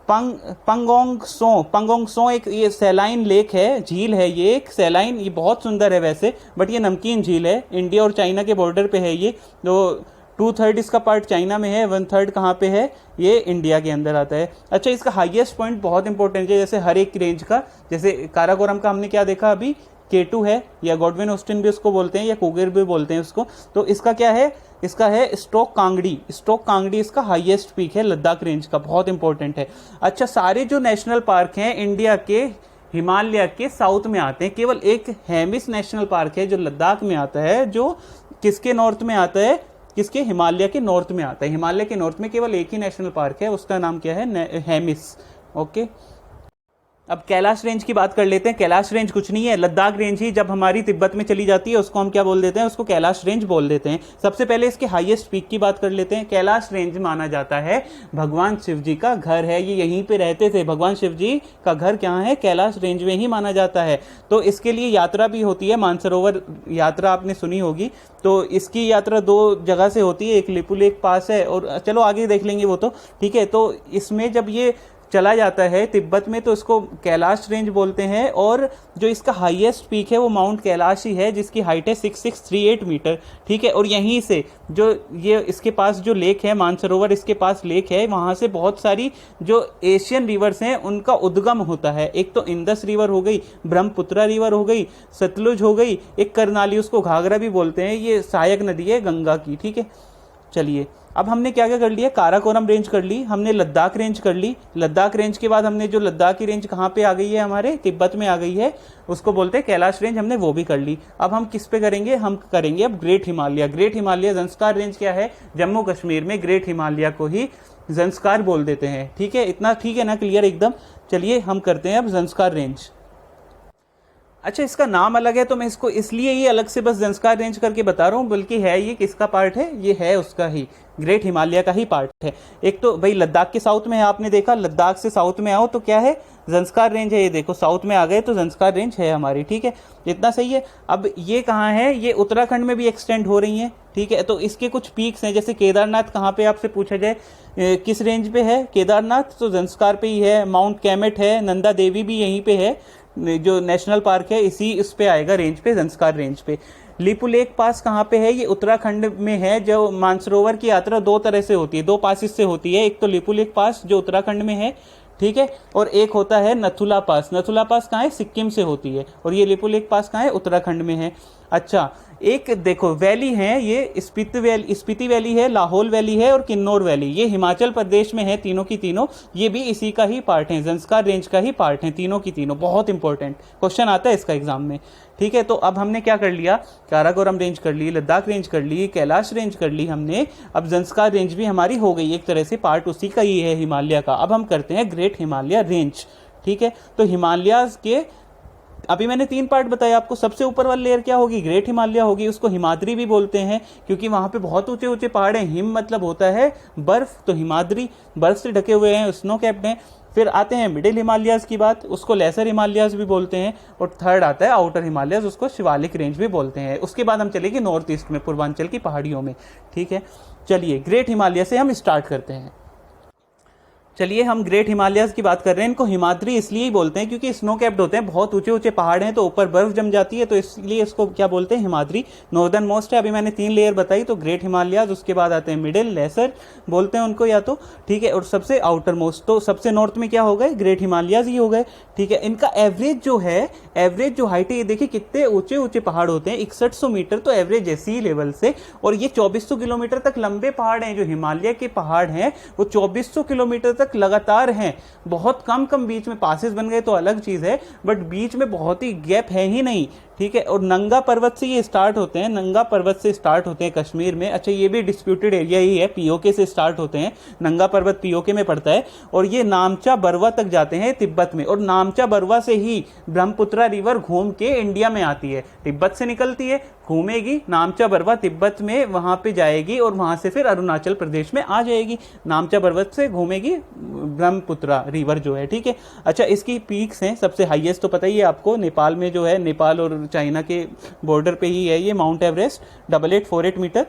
पंगोंग सो एक ये सैलाइन लेक है, झील है, ये एक सैलाइन, ये बहुत सुंदर है वैसे, बट ये नमकीन झील है, इंडिया और चाइना के बॉर्डर पे है ये। तो 2/3 इसका पार्ट चाइना में है, 1/3 कहाँ पे है, ये इंडिया के अंदर आता है। अच्छा, इसका हाईएस्ट पॉइंट बहुत इंपॉर्टेंट है, जैसे हर एक रेंज का, जैसे काराकोरम का हमने क्या देखा अभी, K2 है, या गॉडविन ऑस्टिन भी उसको बोलते हैं, या कुगेर भी बोलते हैं उसको। तो इसका क्या है, इसका है स्टोक कांगड़ी इसका हाईएस्ट पीक है लद्दाख रेंज का, बहुत इंपॉर्टेंट है। अच्छा, सारे जो नेशनल पार्क हैं इंडिया के हिमालय के साउथ में आते हैं, केवल एक हेमिस नेशनल पार्क है जो लद्दाख में आता है, जो किसके नॉर्थ में आता है, किसके, हिमालय के नॉर्थ में आता है। हिमालय के नॉर्थ में केवल एक ही नेशनल पार्क है, उसका नाम क्या है, हेमिस। ओके, अब कैलाश रेंज की बात कर लेते हैं। कैलाश रेंज कुछ नहीं है, लद्दाख रेंज ही जब हमारी तिब्बत में चली जाती है उसको हम क्या बोल देते हैं, उसको कैलाश रेंज बोल देते हैं। सबसे पहले इसके हाईएस्ट पीक की बात कर लेते हैं। कैलाश रेंज माना जाता है भगवान शिव जी का घर है, ये यहीं पे रहते थे, भगवान शिव जी का घर क्या है, कैलाश रेंज में ही माना जाता है। तो इसके लिए यात्रा भी होती है, मानसरोवर यात्रा आपने सुनी होगी। तो इसकी यात्रा दो जगह से होती है, एक लिपुलेख पास है, और चलो आगे देख लेंगे वो तो, ठीक है। तो इसमें जब ये चला जाता है तिब्बत में तो इसको कैलाश रेंज बोलते हैं, और जो इसका हाईएस्ट पीक है वो माउंट कैलाश ही है, जिसकी हाइट है 6638 मीटर। ठीक है, और यहीं से जो ये इसके पास जो लेक है, मानसरोवर इसके पास लेक है, वहाँ से बहुत सारी जो एशियन रिवर्स हैं उनका उद्गम होता है। एक तो इंदस रिवर हो गई, ब्रह्मपुत्रा रिवर हो गई, सतलुज हो गई, एक करनाली, उसको घाघरा भी बोलते हैं, ये सहायक नदी है गंगा की। ठीक है, चलिए अब हमने क्या क्या कर लिया, काराकोरम रेंज कर ली, हमने लद्दाख रेंज कर ली। लद्दाख रेंज के बाद हमने जो लद्दाख की रेंज कहाँ पे आ गई है, हमारे तिब्बत में आ गई है, उसको बोलते हैं कैलाश रेंज, हमने वो भी कर ली। अब हम किस पे करेंगे, हम करेंगे अब great Himalaya. Great Himalaya Zanskar range क्या है, जम्मू कश्मीर में ग्रेट हिमालय को ही ज़ंस्कार बोल देते हैं। ठीक है, इतना ठीक है ना, क्लियर एकदम। चलिए हम करते हैं अब ज़ंस्कार रेंज। अच्छा, इसका नाम अलग है तो मैं इसको इसलिए ही अलग से बस ज़ंस्कार रेंज करके बता रहा हूँ, बल्कि है ये किसका पार्ट है, ये है उसका ही, ग्रेट हिमालय का ही पार्ट है। एक तो भाई लद्दाख के साउथ में है, आपने देखा, लद्दाख से साउथ में आओ तो क्या है, ज़ंस्कार रेंज है। ये देखो साउथ में आ गए तो ज़ंस्कार रेंज है हमारी। ठीक है, इतना सही है। अब ये कहाँ है, ये उत्तराखंड में भी एक्सटेंड हो रही है। ठीक है, तो इसके कुछ पीक्स हैं, जैसे केदारनाथ कहाँ पे आपसे पूछा जाए किस रेंज पे है केदारनाथ, तो ज़ंस्कार पे ही है। माउंट कैमेट है, नंदा देवी भी यहीं पे है, जो नेशनल पार्क है इसी इस पे आएगा रेंज पे, ज़ंस्कार रेंज पे। लिपुलेख पास कहाँ पे है, ये उत्तराखंड में है। जो मानसरोवर की यात्रा दो तरह से होती है, दो पासिस से होती है, एक तो लिपुलेख पास जो उत्तराखंड में है, ठीक है, और एक होता है नथुला पास। नथुला पास कहाँ है, सिक्किम से होती है, और ये लिपुलेख पास कहाँ है, उत्तराखंड में है। अच्छा, एक देखो वैली है, ये स्पीति वैली है, लाहौल वैली है, और किन्नौर वैली, ये हिमाचल प्रदेश में है, तीनों की तीनों, ये भी इसी का ही पार्ट है, ज़ंस्कार रेंज का ही पार्ट है, तीनों की तीनों। बहुत इंपॉर्टेंट क्वेश्चन आता है इसका एग्जाम में। ठीक है, तो अब हमने क्या कर लिया, काराकोरम रेंज कर ली, लद्दाख रेंज कर ली, कैलाश रेंज कर ली हमने। अब ज़ंस्कार रेंज भी हमारी हो गई, एक तरह से पार्ट उसी का ही है, हिमालय का। अब हम करते हैं ग्रेट हिमालय रेंज। ठीक है, तो हिमालयाज के अभी मैंने 3 पार्ट बताया आपको। सबसे ऊपर वाली लेयर क्या होगी, ग्रेट हिमालय होगी, उसको हिमाद्री भी बोलते हैं, क्योंकि वहां पे बहुत ऊंचे ऊंचे पहाड़ हैं। हिम मतलब होता है बर्फ, तो हिमाद्री बर्फ से ढके हुए हैं, स्नो कैप्ड हैं। फिर आते हैं मिडिल हिमालयाज की बात, उसको लेसर हिमालयाज भी बोलते हैं। और थर्ड आता है आउटर हिमालयाज, उसको शिवालिक रेंज भी बोलते हैं। उसके बाद हम चलेंगे नॉर्थ ईस्ट में, पूर्वांचल की पहाड़ियों में। ठीक है, चलिए ग्रेट हिमालय से हम स्टार्ट करते हैं। चलिए हम ग्रेट हिमालयाज की बात कर रहे हैं। इनको हिमाद्री इसलिए ही बोलते हैं क्योंकि स्नो कैप्ड होते हैं, बहुत ऊंचे ऊंचे पहाड़ हैं, तो ऊपर बर्फ जम जाती है, तो इसलिए इसको क्या बोलते हैं, हिमाद्री। नॉर्दर्न मोस्ट है, अभी मैंने 3 लेयर बताई, तो ग्रेट हिमालयाज, उसके बाद आते हैं मिडिल, लेसर बोलते हैं उनको या तो, ठीक है, और सबसे आउटर मोस्ट, तो सबसे नॉर्थ में क्या हो गए, ग्रेट हिमालयाज ही हो गए। ठीक है, इनका एवरेज जो है, एवरेज जो हाइट है, ये देखिए कितने ऊंचे ऊंचे पहाड़ होते हैं, 6100 मीटर तो एवरेज है सी लेवल से, और ये 2400 किलोमीटर तक लंबे पहाड़ हैं। जो हिमालय के पहाड़ हैं वो 2400 किलोमीटर तक लगातार हैं। बहुत कम बीच में पासेस बन गए तो अलग चीज है, बट बीच में बहुत ही गैप है ही नहीं। ठीक है। और नंगा पर्वत से ये स्टार्ट होते हैं, नंगा पर्वत से स्टार्ट होते हैं कश्मीर में। अच्छा, ये भी डिस्प्यूटेड एरिया ही है, पीओके से स्टार्ट होते हैं, नंगा पर्वत पीओके में पड़ता है, और ये नामचा बरवा तक जाते हैं तिब्बत में, और नामचा बरवा से ही ब्रह्मपुत्रा रिवर घूम के इंडिया में आती है, तिब्बत से निकलती है, घूमेगी नामचा बरवा तिब्बत में, वहां पे जाएगी और वहां से फिर अरुणाचल प्रदेश में आ जाएगी, नामचा पर्वत से घूमेगी ब्रह्मपुत्रा रिवर जो है, ठीक है। अच्छा, इसकी पीक्स हैं, सबसे हाईएस्ट तो पता ही है आपको, नेपाल में जो है, नेपाल और चाइना के बॉर्डर पे ही है ये Mount Everest 8848 metre.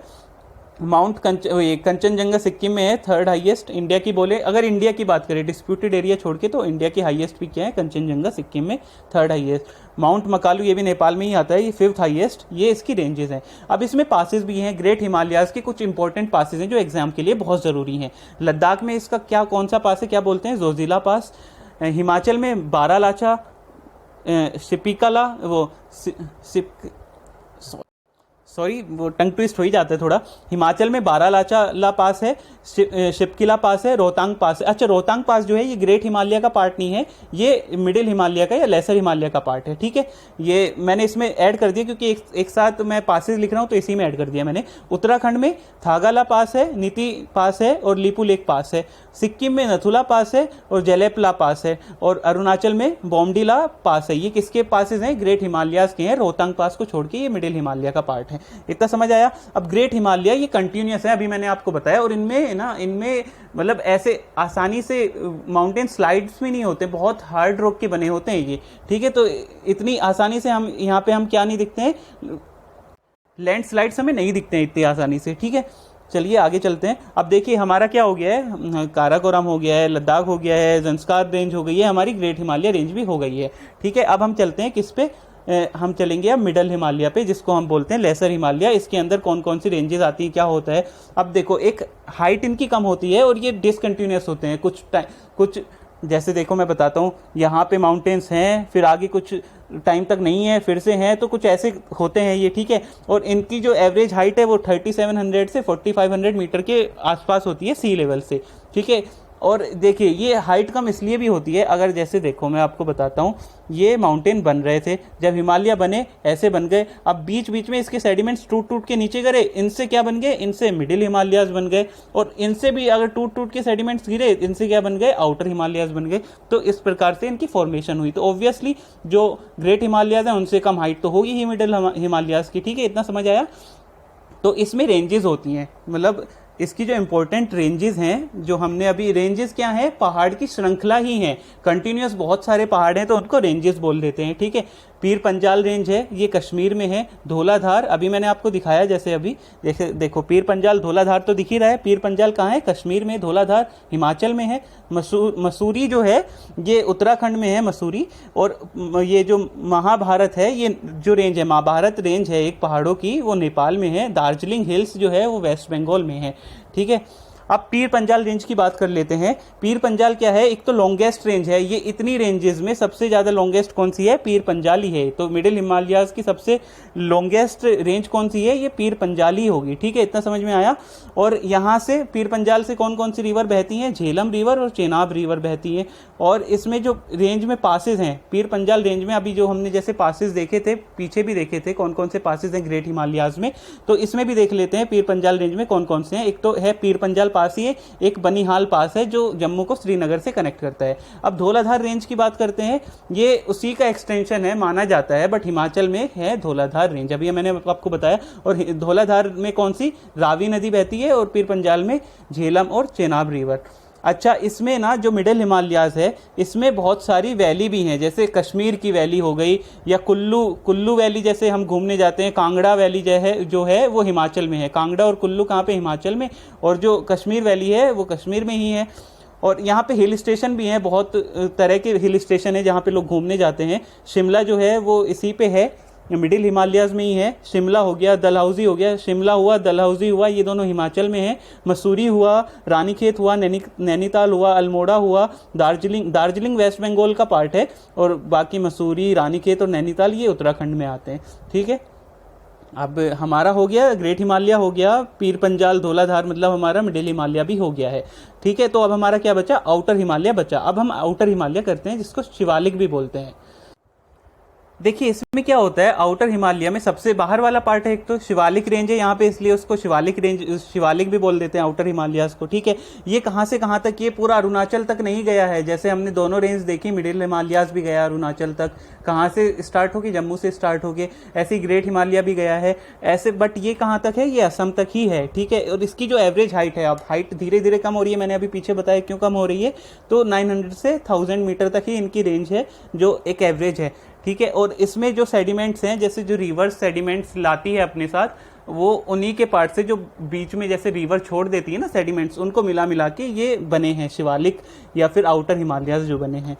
Mount Kanchenjunga Sikkim में है, थर्ड हाईएस्ट। इंडिया की बोले, अगर इंडिया की बात करें डिस्प्यूटेड एरिया छोड़ के, तो इंडिया की हाईएस्ट पीक क्या है, कंचनजंगा सिक्किम में थर्ड हाईएस्ट। माउंट मकालू ये भी नेपाल में ही आता है, ये फिफ्थ हाईएस्ट। ये इसकी रेंजेस हैं। अब इसमें पासेस भी हैं, ग्रेट हिमालयाज के कुछ इंपॉर्टेंट पासेस हैं जो एग्जाम के लिए बहुत ज़रूरी हैं। लद्दाख में इसका क्या, कौन सा पास है, क्या बोलते हैं, जोजिला पास। हिमाचल में बारालाचा, शिपिकला, वो सॉरी वो टंग ट्विस्ट हो ही जाता है थोड़ा। हिमाचल में बारालाचा पास है, शिपकिला पास है, रोहतांग पास है। अच्छा, रोहतांग पास जो है ये ग्रेट हिमालय का पार्ट नहीं है, ये मिडिल हिमालय का या लेसर हिमालय का पार्ट है, ठीक है। ये मैंने इसमें ऐड कर दिया क्योंकि एक साथ मैं पासेस लिख रहा हूँ तो इसी में ऐड कर दिया मैंने। उत्तराखंड में थागाला पास है, नीति पास है और लिपुलेख पास है। सिक्किम में नथुला पास है और जलेपला पास है। और अरुणाचल में बोमडिला पास है। ये किसके पासेस हैं, ग्रेट हिमालयाज के हैं। रोहतांग पास को छोड़ के ये मिडिल हिमालय का पार्ट है। इतना समझ आया। अब ग्रेट हिमालय ये कंटिन्यूअस है, अभी मैंने आपको बताया, और इनमें मतलब ऐसे आसानी से माउंटेन स्लाइड्स भी नहीं होते, बहुत हार्ड रॉक के बने होते हैं ये, ठीक है। तो इतनी आसानी से हम यहाँ पे हम क्या नहीं दिखते हैं, लैंडस्लाइड्स हमें नहीं दिखते हैं इतनी आसानी से, ठीक है। चलिए आगे चलते हैं। अब देखिए हमारा क्या हो गया है, काराकोरम हो गया है, लद्दाख हो गया है, ज़ंस्कार रेंज हो गई है, हमारी ग्रेट हिमालय रेंज भी हो गई है, ठीक है। अब हम चलते हैं किस पे, हम चलेंगे अब मिडल हिमालय पे, जिसको हम बोलते हैं लेसर हिमालय। इसके अंदर कौन कौन सी रेंजेस आती हैं, क्या होता है। अब देखो, एक हाइट इनकी कम होती है और ये डिसकंटिन्यूस होते हैं कुछ जैसे देखो मैं बताता हूँ, यहाँ पे माउंटेन्स हैं, फिर आगे कुछ टाइम तक नहीं है, फिर से हैं, तो कुछ ऐसे होते हैं ये, ठीक है। और इनकी जो एवरेज हाइट है वो 3700 से 4500 मीटर के आसपास होती है सी लेवल से, ठीक है। और देखिए ये हाइट कम इसलिए भी होती है, अगर जैसे देखो मैं आपको बताता हूँ, ये माउंटेन बन रहे थे, जब हिमालय बने ऐसे बन गए, अब बीच बीच में इसके सेडिमेंट्स टूट टूट के नीचे गिरे, इनसे क्या बन गए, इनसे मिडिल हिमालयाज बन गए, और इनसे भी अगर टूट टूट के सेडिमेंट्स गिरे, इनसे क्या बन गए, आउटर हिमालयाज बन गए। तो इस प्रकार से इनकी फॉर्मेशन हुई। तो ऑब्वियसली जो ग्रेट हिमालयाज हैं उनसे कम हाइट तो होगी ही मिडिल हिमालयाज की, ठीक है। इतना समझ आया। तो इसमें रेंजेस होती हैं, मतलब इसकी जो इंपॉर्टेंट रेंजेस हैं, जो हमने अभी, रेंजेस क्या है, पहाड़ की श्रृंखला ही है, कंटिन्यूअस बहुत सारे पहाड़ हैं तो उनको रेंजेस बोल देते हैं, ठीक है। पीर पंजाल रेंज है, ये कश्मीर में है। धौलाधार अभी मैंने आपको दिखाया, जैसे अभी देखो पीर पंजाल धौलाधार तो दिख ही रहा है। पीर पंजाल कहाँ है, कश्मीर में। धौलाधार हिमाचल में है। मसूरी जो है ये उत्तराखंड में है, मसूरी। और ये जो महाभारत है, ये जो रेंज है, महाभारत रेंज है एक पहाड़ों की, वो नेपाल में है। दार्जिलिंग हिल्स जो है वो वेस्ट बंगाल में है, ठीक है। अब पीर पंजाल रेंज की बात कर लेते हैं। पीर पंजाल क्या है, एक तो लॉन्गेस्ट रेंज है, ये इतनी रेंजेस में सबसे ज़्यादा लॉन्गेस्ट कौन सी है, पीर पंजाल ही है। तो मिडिल हिमालयाज की सबसे लॉन्गेस्ट रेंज कौन सी है, ये पीर पंजाल ही होगी, ठीक है। इतना समझ में आया। और यहाँ से पीर पंजाल से कौन कौन सी रिवर बहती हैं, झेलम रिवर और चेनाब रिवर बहती हैं। और इसमें जो रेंज में पासेस हैं पीर पंजाल रेंज में, अभी जो हमने जैसे पासेस देखे थे, पीछे भी देखे थे कौन कौन से पासेस हैं ग्रेट हिमालयाज में, तो इसमें भी देख लेते हैं पीर पंजाल रेंज में कौन कौन से हैं। एक तो है पीर पंजाल पास ही है, एक बनिहाल पास है जो जम्मू को श्रीनगर से कनेक्ट करता है। अब धौलाधार रेंज की बात करते हैं, ये उसी का एक्सटेंशन है माना जाता है, बट हिमाचल में है धौलाधार रेंज, अभी मैंने आपको बताया। और धौलाधार में कौन सी, रावी नदी बहती है, और पीर पंजाल में झेलम और चेनाब रिवर। अच्छा, इसमें ना जो मिडिल हिमालयाज है, इसमें बहुत सारी वैली भी हैं, जैसे कश्मीर की वैली हो गई, या कुल्लू वैली जैसे हम घूमने जाते हैं। कांगड़ा वैली जो है वो हिमाचल में है। कांगड़ा और कुल्लू कहाँ पे, हिमाचल में। और जो कश्मीर वैली है वो कश्मीर में ही है। और यहाँ पे हिल स्टेशन भी हैं, बहुत तरह के हिल स्टेशन है जहाँ पे लोग घूमने जाते हैं। शिमला जो है वो इसी पे है, मिडिल हिमालयाज में ही है। शिमला हो गया, डलहौजी हो गया, शिमला हुआ, डलहौजी हुआ, ये दोनों हिमाचल में है। मसूरी हुआ, रानीखेत हुआ, नैनीताल हुआ, अल्मोड़ा हुआ, दार्जिलिंग वेस्ट बंगाल का पार्ट है, और बाकी मसूरी, रानीखेत और नैनीताल ये उत्तराखंड में आते हैं, ठीक है। अब हमारा हो गया ग्रेट हिमालय, हो गया पीर पंजाल धौलाधार, मतलब हमारा मिडिल हिमालय भी हो गया है, ठीक है। तो अब हमारा क्या बचा, आउटर हिमालय बचा। अब हम आउटर हिमालय करते हैं, जिसको शिवालिक भी बोलते हैं। देखिए इसमें क्या होता है, आउटर हिमालय में सबसे बाहर वाला पार्ट है, एक तो शिवालिक रेंज है यहाँ पे, इसलिए उसको शिवालिक रेंज, शिवालिक भी बोल देते हैं आउटर हिमालयाज को, ठीक है। ये कहाँ से कहाँ तक, ये पूरा अरुणाचल तक नहीं गया है, जैसे हमने दोनों रेंज देखी, मिडिल हिमालयाज भी गया अरुणाचल तक, कहाँ से स्टार्ट होगी, जम्मू से स्टार्ट होके, ऐसे ही ग्रेट हिमालय भी गया है ऐसे, बट ये कहाँ तक है, ये असम तक ही है, ठीक है। और इसकी जो एवरेज हाइट है, अब हाइट धीरे धीरे कम हो रही है, मैंने अभी पीछे बताया क्यों कम हो रही है, तो 900 से 1000 मीटर तक ही इनकी रेंज है, जो एक एवरेज है, ठीक है। और इसमें जो सेडिमेंट्स हैं, जैसे जो रिवर्स सेडिमेंट्स लाती है अपने साथ, वो उन्हीं के पार्ट से जो बीच में जैसे रिवर छोड़ देती है ना सेडिमेंट्स, उनको मिला मिला के ये बने हैं शिवालिक या फिर आउटर हिमालयाज जो बने हैं।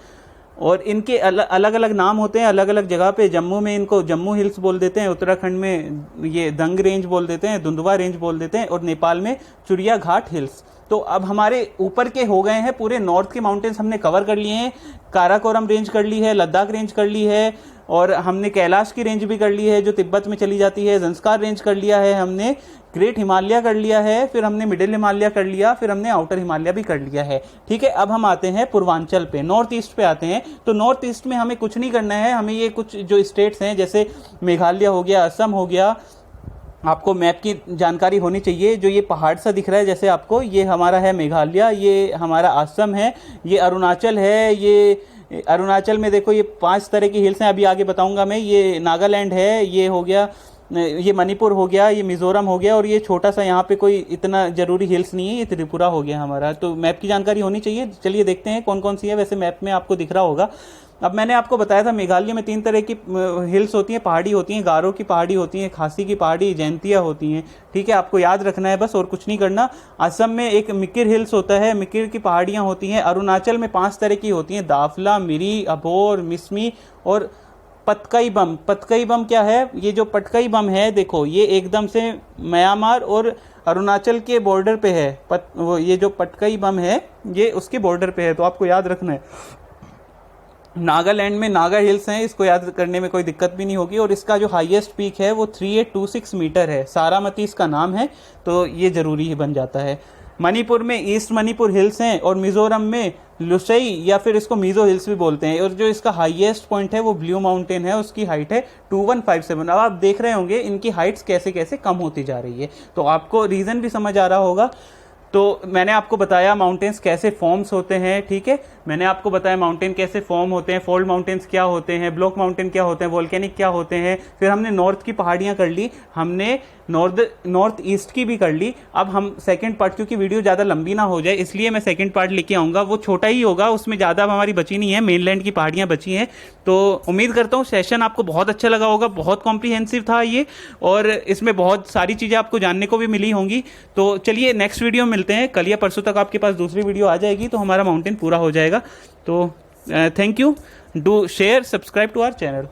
और इनके अलग अलग नाम होते हैं अलग अलग जगह पे। जम्मू में इनको जम्मू हिल्स बोल देते हैं, उत्तराखंड में ये दंग रेंज बोल देते हैं, दुंदुवा रेंज बोल देते हैं, और नेपाल में चुरिया घाट हिल्स। तो अब हमारे ऊपर के हो गए हैं, पूरे नॉर्थ के माउंटेन्स हमने कवर कर लिए हैं, काराकोरम रेंज कर ली है, लद्दाख रेंज कर ली है, और हमने कैलाश की रेंज भी कर ली है जो तिब्बत में चली जाती है, ज़ंस्कार रेंज कर लिया है हमने, ग्रेट हिमालय कर लिया है, फिर हमने मिडिल हिमालय कर लिया, फिर हमने आउटर हिमालय भी कर लिया है, ठीक है। अब हम आते हैं पूर्वांचल पे, नॉर्थ ईस्ट पे आते हैं। तो नॉर्थ ईस्ट में हमें कुछ नहीं करना है, हमें ये कुछ जो स्टेट्स हैं जैसे मेघालय हो गया, असम हो गया, आपको मैप की जानकारी होनी चाहिए। जो ये पहाड़ सा दिख रहा है जैसे आपको, ये हमारा है मेघालय, ये हमारा असम है, ये अरुणाचल है, ये अरुणाचल में देखो ये 5 तरह की हिल्स हैं, अभी आगे बताऊंगा मैं, ये नागालैंड है, ये हो गया, ये मणिपुर हो गया, ये मिजोरम हो गया, और ये छोटा सा यहाँ पे कोई इतना जरूरी हिल्स नहीं है, ये त्रिपुरा हो गया हमारा। तो मैप की जानकारी होनी चाहिए। चलिए देखते हैं कौन कौन सी है, वैसे मैप में आपको दिख रहा होगा। अब मैंने आपको बताया था मेघालय में 3 तरह की हिल्स होती हैं, पहाड़ी होती हैं, गारो की पहाड़ी होती हैं, खासी की पहाड़ी, जैंतिया होती हैं, ठीक है। आपको याद रखना है बस, और कुछ नहीं करना। असम में एक मिकिर हिल्स होता है, मिकिर की पहाड़ियाँ होती हैं। अरुणाचल में 5 तरह की होती हैं, दाफला, मिरी, अबोर, मिसमी और पतकई बम। पतकई बम क्या है, ये जो पटकई बम है देखो, ये एकदम से म्यांमार और अरुणाचल के बॉर्डर पे है, वो ये जो पटकई बम है ये उसके बॉर्डर पे है, तो आपको याद रखना है। नागालैंड में नागा हिल्स हैं, इसको याद करने में कोई दिक्कत भी नहीं होगी। और इसका जो हाईएस्ट पीक है वो 3826 मीटर है, सारामती इसका नाम है, तो ये जरूरी ही बन जाता है। मणिपुर में ईस्ट मणिपुर हिल्स हैं, और मिजोरम में लुसई या फिर इसको मिजो हिल्स भी बोलते हैं। और जो इसका हाईएस्ट पॉइंट है वो ब्लू माउंटेन है, उसकी हाइट है 2157। अब आप देख रहे होंगे इनकी हाइट्स कैसे कैसे कम होती जा रही है, तो आपको रीज़न भी समझ आ रहा होगा। तो मैंने आपको बताया माउंटेन्स कैसे फॉर्म्स होते हैं, ठीक है। मैंने आपको बताया माउंटेन कैसे फॉर्म होते हैं, फोल्ड माउंटेन्स क्या होते हैं, ब्लॉक माउंटेन क्या होते हैं, वोल्केनिक क्या होते हैं। फिर हमने नॉर्थ की पहाड़ियाँ कर ली, हमने नॉर्थ ईस्ट की भी कर ली। अब हम सेकंड पार्ट, क्योंकि वीडियो ज़्यादा लंबी ना हो जाए इसलिए मैं सेकंड पार्ट लेके आऊँगा, वो छोटा ही होगा, उसमें ज़्यादा हमारी बची नहीं है, मेनलैंड की पहाड़ियाँ बची हैं। तो उम्मीद करता हूँ सेशन आपको बहुत अच्छा लगा होगा, बहुत कॉम्प्रिहेंसिव था ये, और इसमें बहुत सारी चीज़ें आपको जानने को भी मिली होंगी। तो चलिए नेक्स्ट वीडियो में मिलते हैं, कल या परसों तक आपके पास दूसरी वीडियो आ जाएगी, तो हमारा माउंटेन पूरा हो जाएगा। तो thank you, do share, subscribe to our channel.